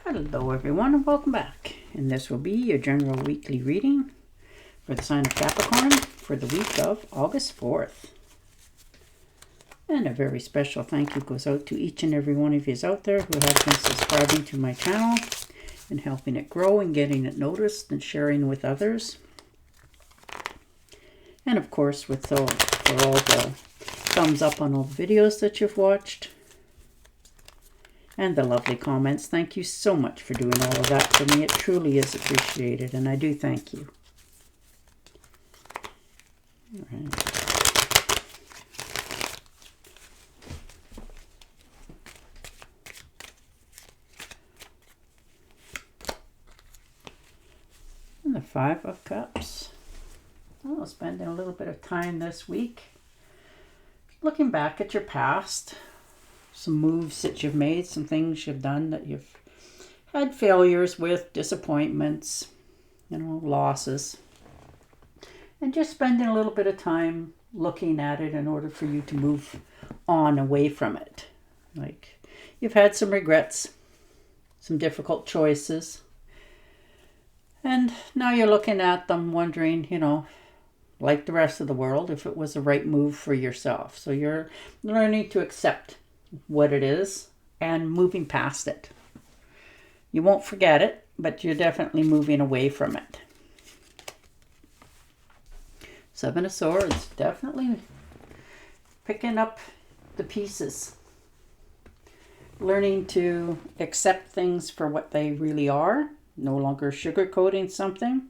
Hello everyone and welcome back. And this will be your general weekly reading for the sign of Capricorn for the week of August 4th. And a very special thank you goes out to each and every one of you out there who have been subscribing to my channel and helping it grow and getting it noticed and sharing with others. And of course for all the thumbs up on all the videos that you've watched. And the lovely comments. Thank you so much for doing all of that for me. It truly is appreciated, and I do thank you. All right. And the Five of Cups. Oh, spending a little bit of time this week looking back at your past. Some moves that you've made, some things you've done that you've had failures with, disappointments, losses. And just spending a little bit of time looking at it in order for you to move on away from it. Like you've had some regrets, some difficult choices. And now you're looking at them wondering, like the rest of the world, if it was the right move for yourself. So you're learning to accept what it is and moving past it. You won't forget it, but you're definitely moving away from it. Seven of Swords, definitely picking up the pieces. Learning to accept things for what they really are, no longer sugarcoating something.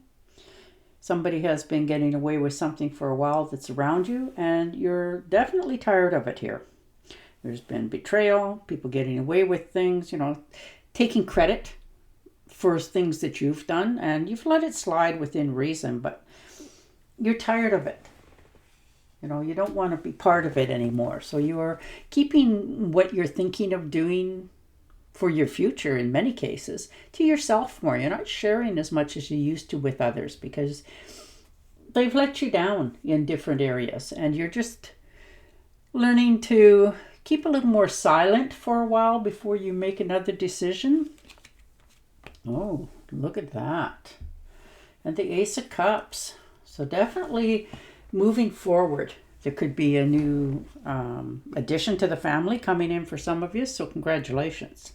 Somebody has been getting away with something for a while that's around you, and you're definitely tired of it here. There's been betrayal, people getting away with things, taking credit for things that you've done, and you've let it slide within reason, but you're tired of it. You don't want to be part of it anymore. So you're keeping what you're thinking of doing for your future, in many cases, to yourself more. You're not sharing as much as you used to with others because they've let you down in different areas, and you're just learning to keep a little more silent for a while before you make another decision. Oh, look at that. And the Ace of Cups. So definitely moving forward. There could be a new addition to the family coming in for some of you, so congratulations.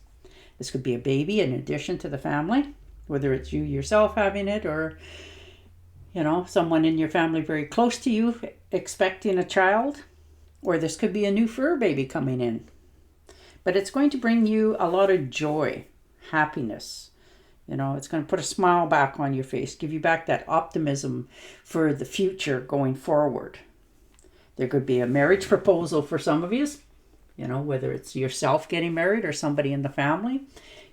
This could be a baby, an addition to the family, whether it's you yourself having it or, someone in your family very close to you expecting a child. Or this could be a new fur baby coming in. But it's going to bring you a lot of joy, happiness. It's going to put a smile back on your face, give you back that optimism for the future going forward. There could be a marriage proposal for some of you, whether it's yourself getting married or somebody in the family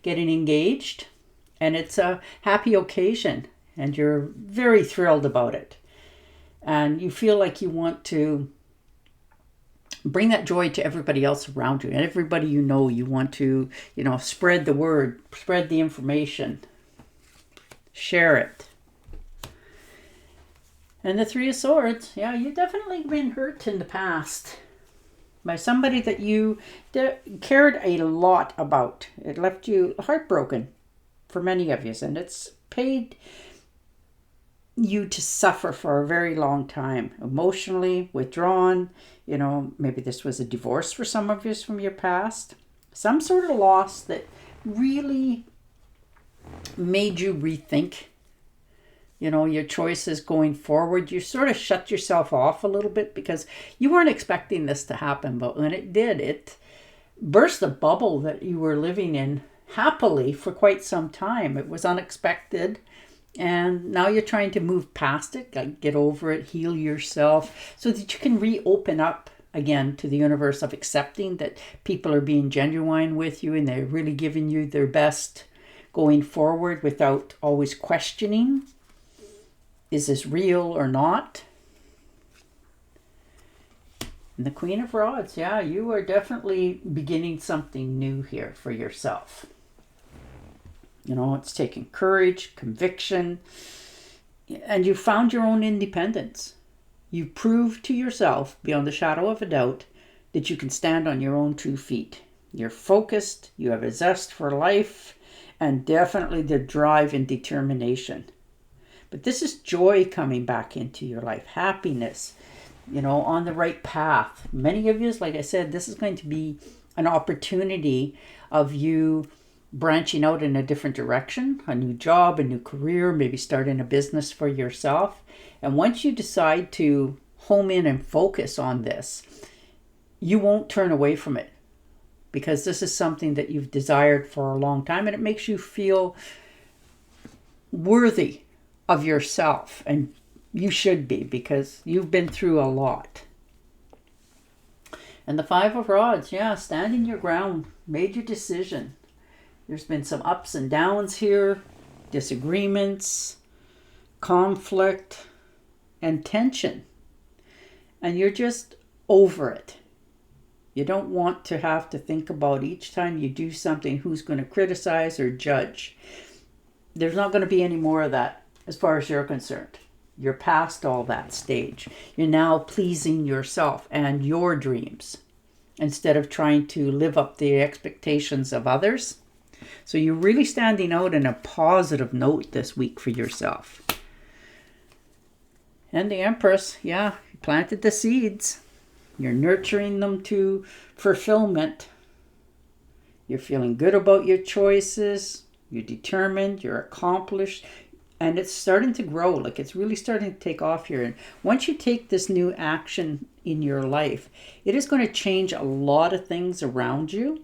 getting engaged. And it's a happy occasion, and you're very thrilled about it. And you feel like you want to bring that joy to everybody else around you and everybody you want to, spread the word, spread the information, share it. And the Three of Swords, yeah, you've definitely been hurt in the past by somebody that you cared a lot about. It left you heartbroken for many of you, and it's paid you to suffer for a very long time, emotionally withdrawn. Maybe this was a divorce for some of you from your past, some sort of loss that really made you rethink your choices going forward. You sort of shut yourself off a little bit because you weren't expecting this to happen, but when it did, it burst a bubble that you were living in happily for quite some time. It was unexpected. And now you're trying to move past it, get over it, heal yourself so that you can reopen up again to the universe of accepting that people are being genuine with you and they're really giving you their best going forward without always questioning, is this real or not? And the Queen of Rods, yeah, you are definitely beginning something new here for yourself. It's taking courage, conviction, and you found your own independence. You proved to yourself, beyond the shadow of a doubt, that you can stand on your own 2 feet. You're focused, you have a zest for life, and definitely the drive and determination. But this is joy coming back into your life, happiness, on the right path. Many of you, like I said, this is going to be an opportunity of you branching out in a different direction, a new job, a new career, maybe starting a business for yourself. And once you decide to home in and focus on this, you won't turn away from it, because this is something that you've desired for a long time, and it makes you feel worthy of yourself. And you should be, because you've been through a lot. And the Five of Rods, standing your ground, made your decision. There's been some ups and downs here, disagreements, conflict, and tension. And you're just over it. You don't want to have to think about each time you do something who's going to criticize or judge. There's not going to be any more of that as far as you're concerned. You're past all that stage. You're now pleasing yourself and your dreams instead of trying to live up to the expectations of others. So you're really standing out in a positive note this week for yourself. And the Empress, you planted the seeds. You're nurturing them to fulfillment. You're feeling good about your choices. You're determined. You're accomplished. And it's starting to grow. Like, it's really starting to take off here. And once you take this new action in your life, it is going to change a lot of things around you.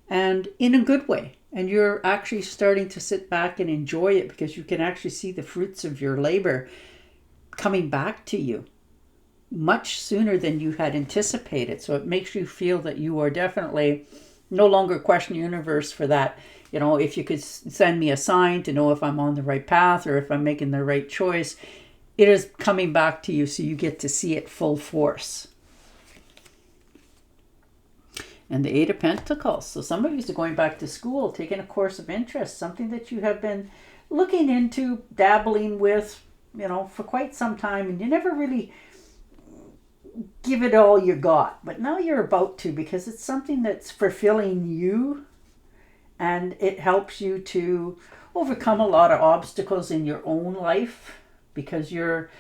And in a good way. And you're actually starting to sit back and enjoy it, because you can actually see the fruits of your labor coming back to you much sooner than you had anticipated. So it makes you feel that you are definitely no longer questioning the universe for that. If you could send me a sign to know if I'm on the right path or if I'm making the right choice, it is coming back to you, so you get to see it full force. And the Eight of Pentacles. So some of you are going back to school, taking a course of interest, something that you have been looking into, dabbling with, for quite some time, and you never really give it all you got. But now you're about to, because it's something that's fulfilling you, and it helps you to overcome a lot of obstacles in your own life, because you're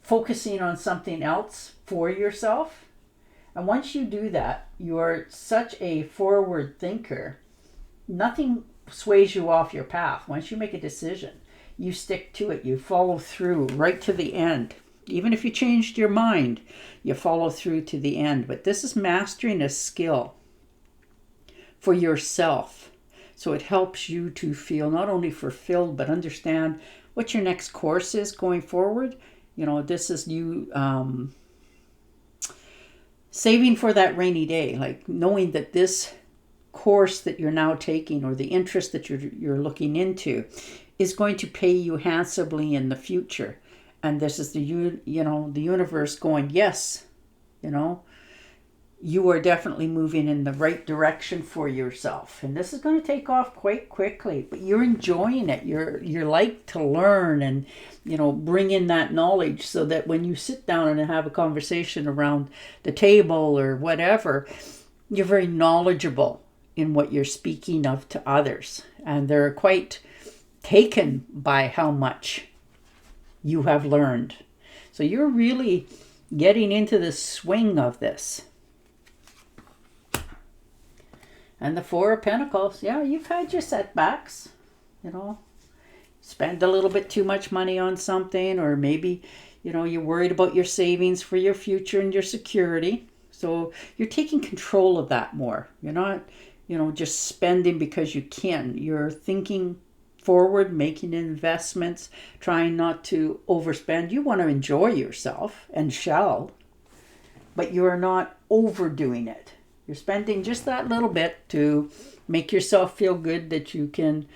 focusing on something else for yourself. And once you do that, you are such a forward thinker. Nothing sways you off your path. Once you make a decision, you stick to it. You follow through right to the end. Even if you changed your mind, you follow through to the end. But this is mastering a skill for yourself. So it helps you to feel not only fulfilled, but understand what your next course is going forward. This is you saving for that rainy day, like knowing that this course that you're now taking, or the interest that you're looking into, is going to pay you handsomely in the future. And this is the universe going, yes, you are definitely moving in the right direction for yourself. And this is going to take off quite quickly, but you're enjoying it. You're like to learn and, bring in that knowledge, so that when you sit down and have a conversation around the table or whatever, you're very knowledgeable in what you're speaking of to others. And they're quite taken by how much you have learned. So you're really getting into the swing of this. And the Four of Pentacles, you've had your setbacks, spend a little bit too much money on something, or maybe, you're worried about your savings for your future and your security. So you're taking control of that more. You're not, just spending because you can. You're thinking forward, making investments, trying not to overspend. You want to enjoy yourself, and shall, but you are not overdoing it. You're spending just that little bit to make yourself feel good, that you can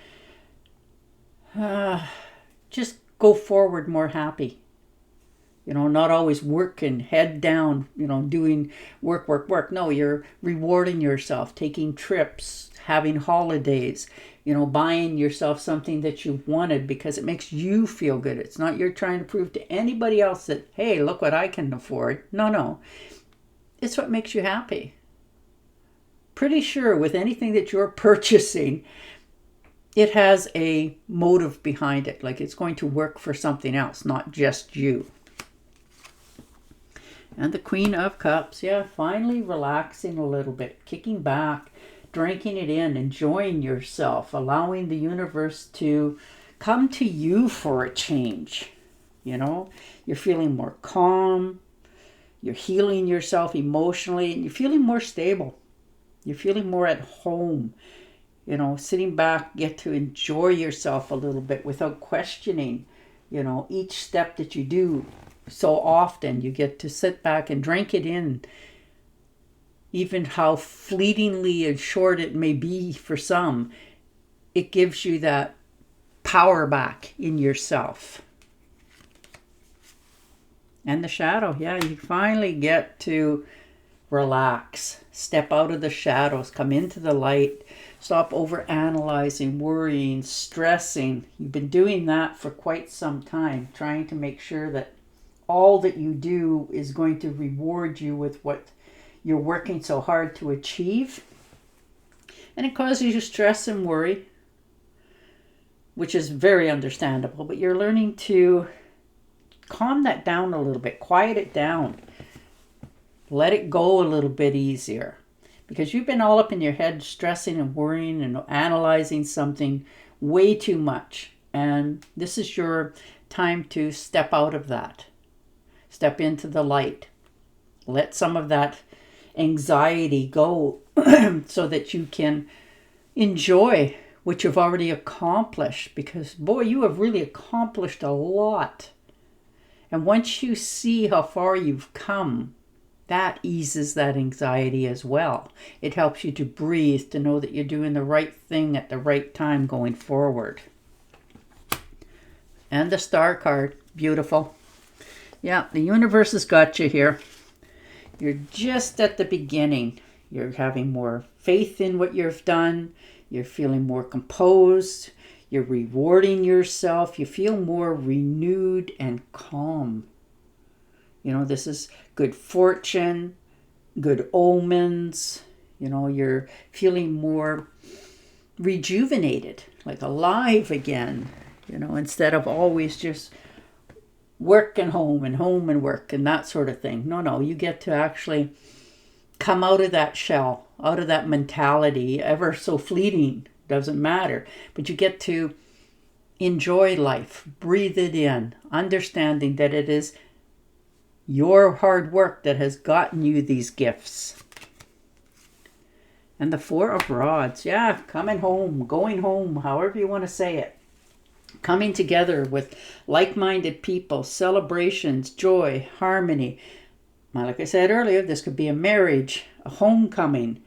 just go forward more happy. Not always working head down, doing work. No, you're rewarding yourself, taking trips, having holidays, buying yourself something that you've wanted because it makes you feel good. It's not you're trying to prove to anybody else that, hey, look what I can afford. No. It's what makes you happy. Pretty sure with anything that you're purchasing, it has a motive behind it. Like it's going to work for something else, not just you. And the Queen of Cups, yeah, finally relaxing a little bit, kicking back, drinking it in, enjoying yourself, allowing the universe to come to you for a change. You know, you're feeling more calm, you're healing yourself emotionally, and you're feeling more stable. You're feeling more at home. You know, sitting back, get to enjoy yourself a little bit without questioning, you know, each step that you do. So often you get to sit back and drink it in, even how fleetingly and short it may be for some. It gives you that power back in yourself. And the shadow, yeah, you finally get to relax, step out of the shadows, come into the light, stop over-analyzing, worrying, stressing. You've been doing that for quite some time, trying to make sure that all that you do is going to reward you with what you're working so hard to achieve. And it causes you stress and worry, which is very understandable, but you're learning to calm that down a little bit, quiet it down, let it go a little bit easier, because you've been all up in your head stressing and worrying and analyzing something way too much. And this is your time to step out of that. Step into the light. Let some of that anxiety go so that you can enjoy what you've already accomplished, because boy, you have really accomplished a lot. And once you see how far you've come, that eases that anxiety as well. It helps you to breathe, to know that you're doing the right thing at the right time going forward. And the Star card, beautiful. Yeah, the universe has got you here. You're just at the beginning. You're having more faith in what you've done. You're feeling more composed. You're rewarding yourself. You feel more renewed and calm. You know, this is good fortune, good omens. You know, you're feeling more rejuvenated, like alive again. You know, instead of always just work and home and work and that sort of thing. No, you get to actually come out of that shell, out of that mentality, ever so fleeting, doesn't matter. But you get to enjoy life, breathe it in, understanding that it is your hard work that has gotten you these gifts. And the Four of Rods, yeah, coming home, going home, however you want to say it. Coming together with like-minded people, celebrations, joy, harmony. Like I said earlier, this could be a marriage, a homecoming.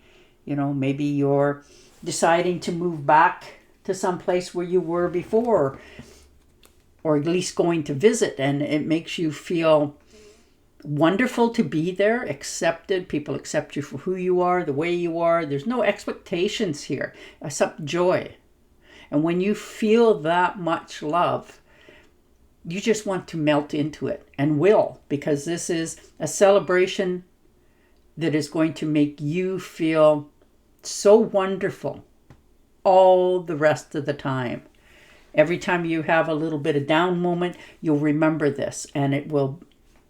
You know, maybe you're deciding to move back to some place where you were before, or at least going to visit, and it makes you feel wonderful to be there, accepted. People accept you for who you are, the way you are. There's no expectations here, except joy. And when you feel that much love, you just want to melt into it, and will, because this is a celebration that is going to make you feel so wonderful all the rest of the time. Every time you have a little bit of down moment, you'll remember this, and it will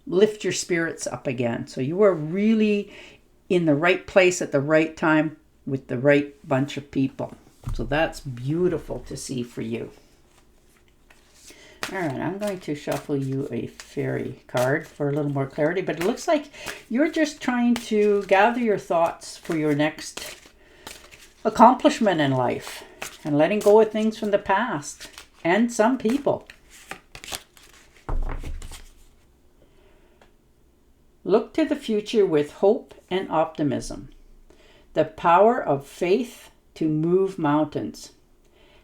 lift your spirits up again. So you are really in the right place at the right time with the right bunch of people. So that's beautiful to see for you. All right, I'm going to shuffle you a fairy card for a little more clarity, but it looks like you're just trying to gather your thoughts for your next accomplishment in life and letting go of things from the past and some people. Look to the future with hope and optimism. The power of faith to move mountains.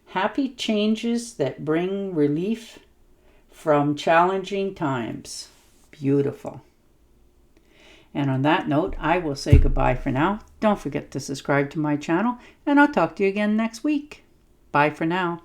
Happy changes that bring relief from challenging times. Beautiful. And on that note, I will say goodbye for now. Don't forget to subscribe to my channel, and I'll talk to you again next week. Bye for now.